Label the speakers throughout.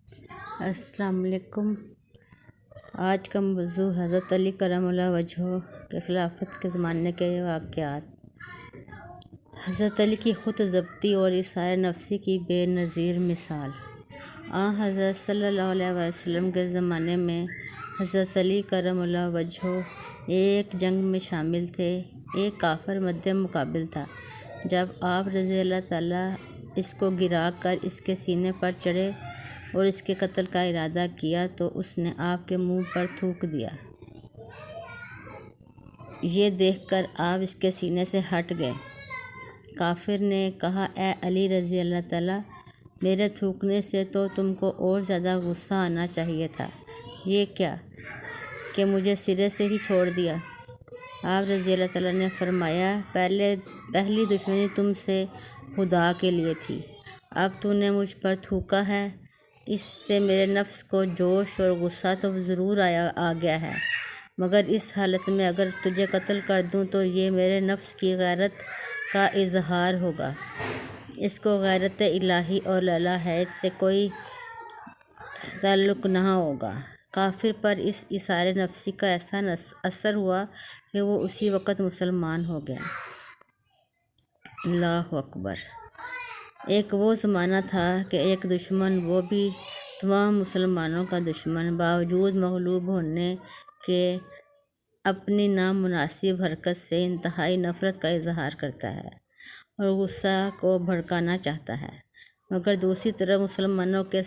Speaker 1: السلام علیکم۔ آج کا موضوع حضرت علی کرم اللہ وجہہ کے خلافت کے زمانے کے واقعات۔ حضرت علی کی خود ضبطی اور اظہار نفسی کی بے نظیر مثال۔ حضرت صلی اللہ علیہ وسلم کے زمانے میں حضرت علی کرم اللہ وجہہ ایک جنگ میں شامل تھے۔ ایک کافر مد مقابل تھا۔ جب آپ رضی اللہ تعالیٰ اس کو گرا کر اس کے سینے پر چڑھے اور اس کے قتل کا ارادہ کیا تو اس نے آپ کے منہ پر تھوک دیا۔ یہ دیکھ کر آپ اس کے سینے سے ہٹ گئے۔ کافر نے کہا، اے علی رضی اللہ تعالیٰ، میرے تھوکنے سے تو تم کو اور زیادہ غصہ آنا چاہیے تھا۔ یہ کیا کہ مجھے سرے سے ہی چھوڑ دیا؟ آپ رضی اللہ تعالیٰ نے فرمایا، پہلی دشمنی تم سے خدا کے لیے تھی، اب تو نے مجھ پر تھوکا ہے، اس سے میرے نفس کو جوش اور غصہ تو ضرور آ گیا ہے، مگر اس حالت میں اگر تجھے قتل کر دوں تو یہ میرے نفس کی غیرت کا اظہار ہوگا، اس کو غیرت الہی اور لالا حیات سے کوئی تعلق نہ ہوگا۔ کافر پر اس اظہار نفسی کا ایسا اثر ہوا کہ وہ اسی وقت مسلمان ہو گیا۔ اللہ اکبر۔ ایک وہ زمانہ تھا کہ ایک دشمن، وہ بھی تمام مسلمانوں کا دشمن، باوجود مغلوب ہونے کے اپنی نامناسب حرکت سے انتہائی نفرت کا اظہار کرتا ہے اور غصہ کو بھڑکانا چاہتا ہے، مگر دوسری طرف مسلمانوں کے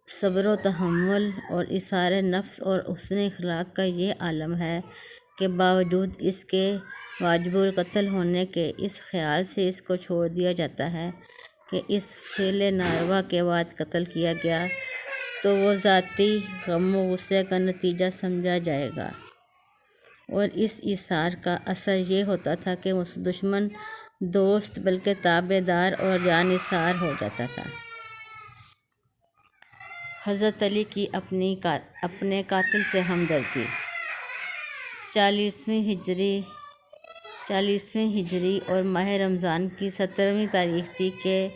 Speaker 1: صبر و تحمل اور اظہار نفس اور حسن اخلاق کا یہ عالم ہے کہ باوجود اس کے واجب القتل ہونے کے اس خیال سے اس کو چھوڑ دیا جاتا ہے کہ اس فعل ناروا کے بعد قتل کیا گیا تو وہ ذاتی غم و غصے کا نتیجہ سمجھا جائے گا، اور اس اظہار کا اثر یہ ہوتا تھا کہ دشمن دوست بلکہ تابع دار اور جانثار ہو جاتا تھا۔ حضرت علی کی اپنے قاتل سے ہمدردی۔ 40ویں ہجری اور ماہ رمضان کی 17ویں تاریخ تھی کہ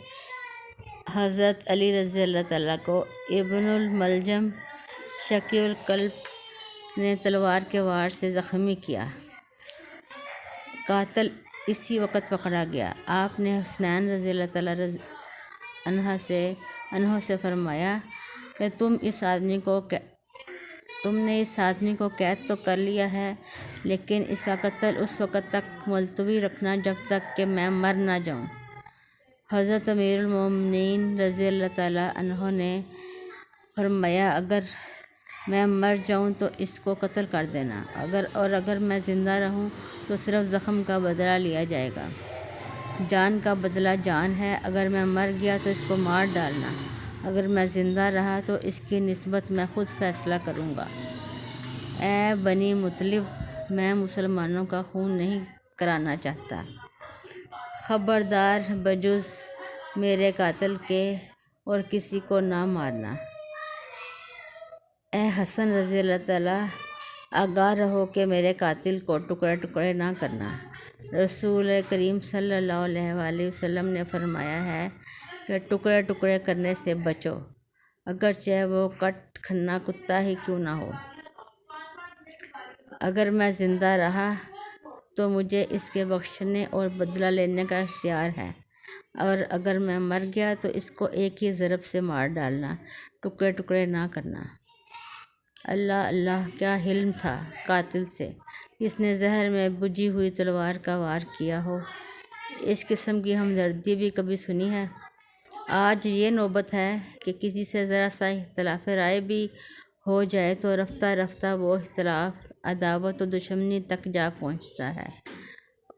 Speaker 1: حضرت علی رضی اللہ تعالیٰ کو ابن الملجم شقی القلب نے تلوار کے وار سے زخمی کیا۔ قاتل اسی وقت پکڑا گیا۔ آپ نے حسنین رضی اللہ تعالیٰ عنہ سے فرمایا کہ تم نے اس آدمی کو قید تو کر لیا ہے، لیکن اس کا قتل اس وقت تک ملتوی رکھنا جب تک کہ میں مر نہ جاؤں۔ حضرت امیر المومنین رضی اللہ تعالیٰ عنہ نے فرمایا، اگر میں مر جاؤں تو اس کو قتل کر دینا، اگر میں زندہ رہوں تو صرف زخم کا بدلہ لیا جائے گا۔ جان کا بدلہ جان ہے، اگر میں مر گیا تو اس کو مار ڈالنا، اگر میں زندہ رہا تو اس کی نسبت میں خود فیصلہ کروں گا۔ اے بنی مطلب، میں مسلمانوں کا خون نہیں کرانا چاہتا، خبردار بجز میرے قاتل کے اور کسی کو نہ مارنا۔ اے حسن رضی اللہ تعالیٰ، آگاہ رہو کہ میرے قاتل کو ٹکڑے ٹکڑے نہ کرنا۔ رسول کریم صلی اللہ علیہ وآلہ وسلم نے فرمایا ہے کہ ٹکڑے ٹکڑے کرنے سے بچو، اگرچہ وہ کٹ کھنا کتا ہی کیوں نہ ہو۔ اگر میں زندہ رہا تو مجھے اس کے بخشنے اور بدلہ لینے کا اختیار ہے، اور اگر میں مر گیا تو اس کو ایک ہی ضرب سے مار ڈالنا، ٹکڑے ٹکڑے نہ کرنا۔ اللہ اللہ، کیا حلم تھا قاتل سے، جس نے زہر میں بجھی ہوئی تلوار کا وار کیا ہو۔ اس قسم کی ہمدردی بھی کبھی سنی ہے؟ آج یہ نوبت ہے کہ کسی سے ذرا سا اختلاف رائے بھی ہو جائے تو رفتہ رفتہ وہ اختلاف عداوت و دشمنی تک جا پہنچتا ہے،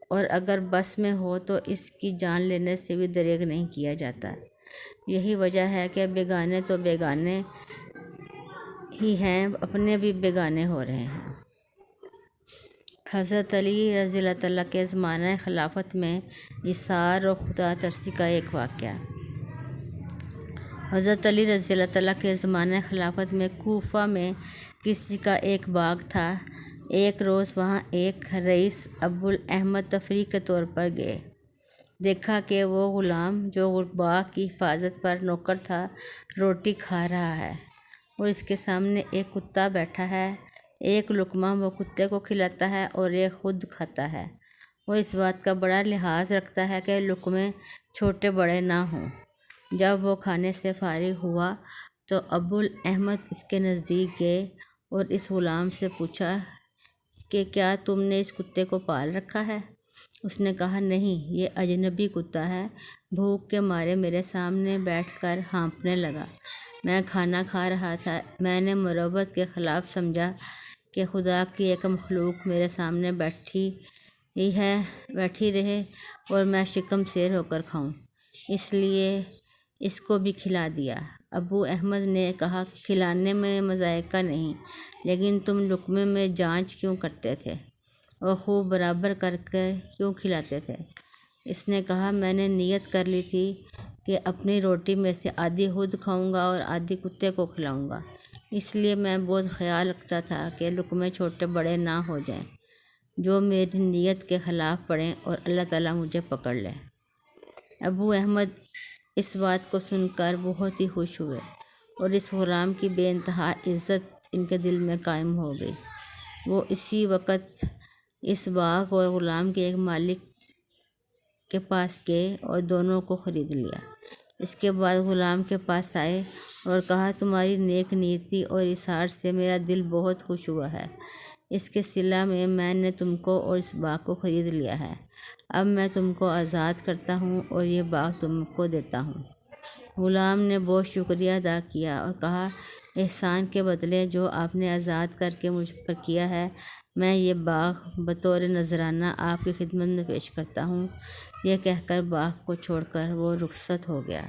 Speaker 1: اور اگر بس میں ہو تو اس کی جان لینے سے بھی دریغ نہیں کیا جاتا۔ یہی وجہ ہے کہ بیگانے تو بیگانے ہی ہیں، اپنے بھی بیگانے ہو رہے ہیں۔ حضرت علی رضی اللہ تعالیٰ کے زمانہ خلافت میں ایثار و خدا ترسی کا ایک واقعہ۔ حضرت علی رضی اللہ تعالیٰ کے زمانہ خلافت میں کوفہ میں کسی کا ایک باغ تھا۔ ایک روز وہاں ایک رئیس ابو احمد تفریح کے طور پر گئے۔ دیکھا کہ وہ غلام جو باغ کی حفاظت پر نوکر تھا روٹی کھا رہا ہے اور اس کے سامنے ایک کتا بیٹھا ہے۔ ایک لقمہ وہ کتے کو کھلاتا ہے اور ایک خود کھاتا ہے۔ وہ اس بات کا بڑا لحاظ رکھتا ہے کہ لقمے چھوٹے بڑے نہ ہوں۔ جب وہ کھانے سے فارغ ہوا تو ابو احمد اس کے نزدیک گئے اور اس غلام سے پوچھا کہ کیا تم نے اس کتے کو پال رکھا ہے؟ اس نے کہا نہیں، یہ اجنبی کتا ہے۔ بھوک کے مارے میرے سامنے بیٹھ کر ہانپنے لگا۔ میں کھانا کھا رہا تھا۔ میں نے مروت کے خلاف سمجھا کہ خدا کی ایک مخلوق میرے سامنے بیٹھی رہے اور میں شکم سیر ہو کر کھاؤں، اس لیے اس کو بھی کھلا دیا۔ ابو احمد نے کہا کھلانے میں مذائقہ نہیں، لیکن تم لقمے میں جانچ کیوں کرتے تھے اور خوب برابر کر کے کیوں کھلاتے تھے؟ اس نے کہا میں نے نیت کر لی تھی کہ اپنی روٹی میں سے آدھی خود کھاؤں گا اور آدھی کتے کو کھلاؤں گا، اس لیے میں بہت خیال رکھتا تھا کہ لقمے چھوٹے بڑے نہ ہو جائیں جو میری نیت کے خلاف پڑیں اور اللہ تعالیٰ مجھے پکڑ لے۔ ابو احمد اس بات کو سن کر بہت ہی خوش ہوئے اور اس غلام کی بے انتہا عزت ان کے دل میں قائم ہو گئی۔ وہ اسی وقت اس باغ اور غلام کے ایک مالک کے پاس گئے اور دونوں کو خرید لیا۔ اس کے بعد غلام کے پاس آئے اور کہا تمہاری نیک نیتی اور اظہار سے میرا دل بہت خوش ہوا ہے۔ اس کے صلہ میں نے تم کو اور اس باغ کو خرید لیا ہے۔ اب میں تم کو آزاد کرتا ہوں اور یہ باغ تم کو دیتا ہوں۔ غلام نے بہت شکریہ ادا کیا اور کہا احسان کے بدلے جو آپ نے آزاد کر کے مجھ پر کیا ہے، میں یہ باغ بطور نذرانہ آپ کی خدمت میں پیش کرتا ہوں۔ یہ کہہ کر باغ کو چھوڑ کر وہ رخصت ہو گیا۔